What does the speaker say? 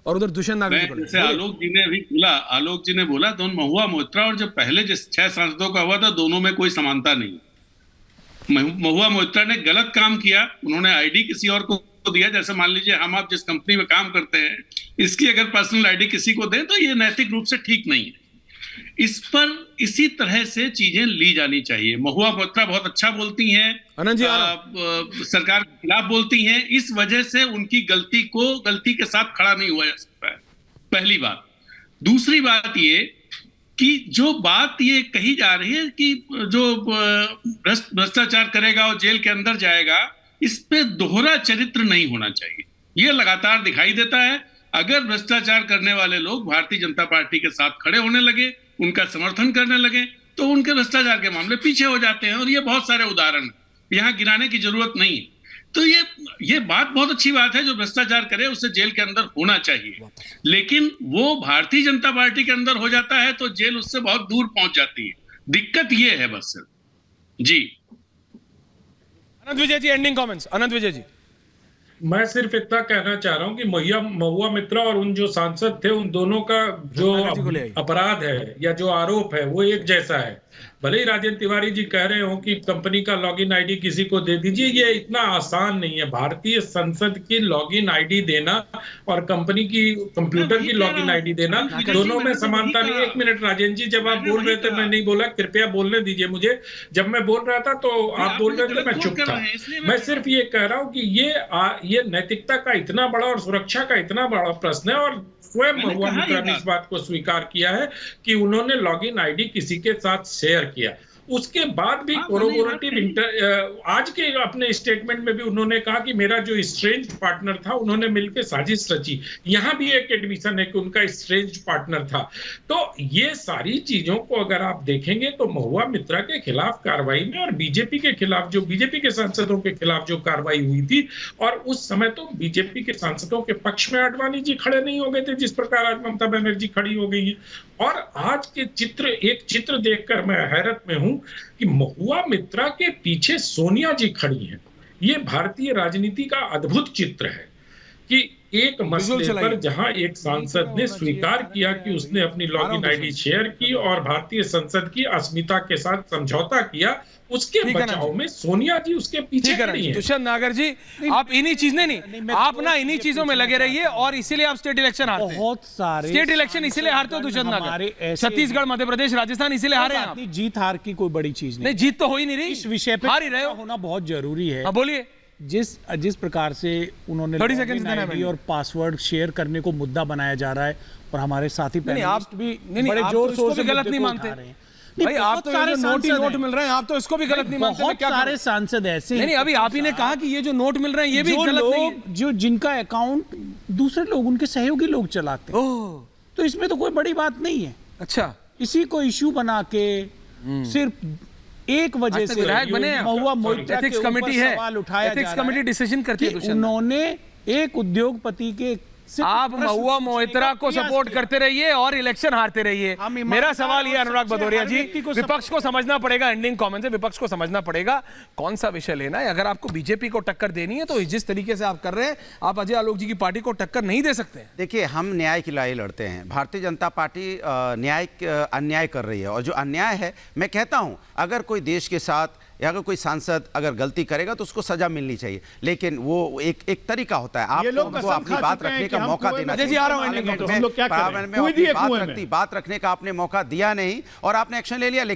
और उधर दुष्यंत नागर जी को जैसे आलोक जी ने बोला दोनों महुआ मोइत्रा और जो पहले जिस 6 सांसदों का हुआ था दोनों में कोई समानता नहीं। महुआ मोइत्रा ने गलत काम किया, उन्होंने आईडी किसी और को दिया। जैसे मान लीजिए हम आप जिस कंपनी में काम करते हैं इसकी अगर पर्सनल आईडी किसी को दें तो ये नैतिक रूप से ठीक नहीं है। इस पर इसी तरह से चीजें ली जानी चाहिए। महुआ मोइत्रा बहुत अच्छा बोलती हैं, आनंद जी सरकार के खिलाफ बोलती हैं, इस वजह से उनकी गलती के साथ खड़ा नहीं हुआ जा सकता है, पहली बात। दूसरी बात ये कि जो बात ये कही जा रही है कि जो भ्रष्टाचार करेगा और जेल के अंदर जाएगा, इस पे दोहरा चरित्र नहीं होना चाहिए। ये लगातार दिखाई देता है। अगर भ्रष्टाचार करने वाले लोग भारतीय जनता पार्टी के साथ खड़े होने लगे, उनका समर्थन करने लगे, तो उनके भ्रष्टाचार के मामले पीछे हो जाते हैं। और ये बहुत सारे उदाहरण यहाँ गिनाने की जरूरत नहीं है। तो ये बात बहुत अच्छी बात है, जो भ्रष्टाचार करे उसे जेल के अंदर होना चाहिए, लेकिन वो भारतीय जनता पार्टी के अंदर हो जाता है तो जेल उससे बहुत दूर पहुंच जाती है। दिक्कत ये है बस जी। अनंत विजय जी, एंडिंग कमेंट्स। अनंत विजय जी, मैं सिर्फ इतना कहना चाह रहा हूं कि महुआ मित्रा और उन जो सांसद थे उन दोनों का जो अपराध है या जो आरोप है वो एक जैसा है। भले ही राजेंद्र तिवारी जी कह रहे हो कि कंपनी का लॉगिन आईडी किसी को दे दीजिए, ये इतना आसान नहीं है। भारतीय संसद की लॉगिन आईडी देना और कंपनी की कंप्यूटर की लॉगिन आईडी देना, दोनों में समानता नहीं है। एक मिनट राजेंद्र जी, जब आप बोल रहे थे मैं नहीं बोला, कृपया बोलने दीजिए मुझे। जब मैं बोल रहा था तो आप बोल रहे थे, मैं चुप था। मैं सिर्फ ये कह रहा हूं कि ये नैतिकता का इतना बड़ा और सुरक्षा का इतना बड़ा प्रश्न है, और स्वयं महुआ मित्रा ने इस बात को स्वीकार किया है कि उन्होंने लॉगिन आईडी किसी के साथ शेयर किया। उसके बाद भी कोरोबोरेटिव आज के अपने स्टेटमेंट में भी उन्होंने कहा कि मेरा जो स्ट्रेंज पार्टनर था उन्होंने मिलकर साजिश रची। यहां भी एक एडमिशन है कि उनका स्ट्रेंज पार्टनर था। तो ये सारी चीजों को अगर आप देखेंगे तो महुआ मित्रा के खिलाफ कार्रवाई में और बीजेपी के खिलाफ, जो बीजेपी के सांसदों के खिलाफ जो कार्रवाई हुई थी, और उस समय तो बीजेपी के सांसदों के पक्ष में आडवाणी जी खड़े नहीं हो गए थे जिस प्रकार आज ममता बनर्जी खड़ी हो गई है। और आज के एक चित्र देखकर मैं हैरत में हूं कि महुआ मित्रा के पीछे सोनिया जी खड़ी हैं। ये भारतीय राजनीति का अद्भुत चित्र है कि एक मसले पर जहां एक सांसद ने स्वीकार किया कि उसने अपनी लॉगिन आईडी शेयर की और भारतीय संसद की अस्मिता के साथ समझौता किया, उसके बचाव में सोनिया जी उसके पीछे खड़ी हैं। दुष्यंत नागर जी, आप इन्हीं आप ना इन्हीं चीजों में लगे रहिए, और इसीलिए आप स्टेट इलेक्शन हारते हैं। बहुत सारे स्टेट इलेक्शन इसीलिए हारते हो दुष्यंत नागर। छत्तीसगढ़, मध्य प्रदेश, राजस्थान इसीलिए हारे हैं। जीत हार की कोई बड़ी चीज नहीं, जीत तो हो ही नहीं रही। इस विषय पे हार ही रहे हो, होना बहुत जरूरी है। बोलिए। जिस प्रकार से उन्होंने 30 सेकंड आईडी और पासवर्ड शेयर करने को मुद्दा बनाया जा रहा है, और हमारे साथी पैनलिस्ट भी बड़े जोर शोर से गलत नहीं मानते भाई। आप तो सारे नोट मिल रहे हैं, आप तो इसको भी गलत नहीं मानते। बहुत सारे सांसद ऐसे नहीं, अभी आप ही ने कहा कि ये जो नोट मिल रहे हैं ये भी गलत नहीं है। जो जिनका अकाउंट दूसरे लोग, उनके सहयोगी लोग चलाते हैं, तो इसमें तो कोई बड़ी बात नहीं है। अच्छा, इसी को इश्यू बना के सिर्फ एक वजह से महुआ मोइत्रा के ऊपर सवाल उठाया जा रहा है। एथिक्स कमेटी डिसीजन करती है। उन्होंने एक उद्योगपति के, आप महुआ मोइत्रा को सपोर्ट करते रहिए और इलेक्शन हारते रहिए। मेरा सवाल ये अनुराग भदौरिया जी, विपक्ष को समझना पड़ेगा, एंडिंग कमेंट से विपक्ष को समझना पड़ेगा कौन सा विषय लेना है। अगर आपको बीजेपी को टक्कर देनी है तो जिस तरीके से आप कर रहे हैं, आप अजय आलोक जी की पार्टी को टक्कर नहीं दे सकते। देखिए, हम न्याय की लड़ाई लड़ते हैं। भारतीय जनता पार्टी अन्याय कर रही है, और जो अन्याय है, मैं कहता हूं अगर कोई देश के साथ या अगर कोई सांसद अगर गलती करेगा तो उसको सजा मिलनी चाहिए, लेकिन वो एक तरीका होता है। आप उनको अपनी बात रखने का मौका देना चाहिए। बात रखने का आपने मौका दिया नहीं और आपने एक्शन ले लिया, लेकिन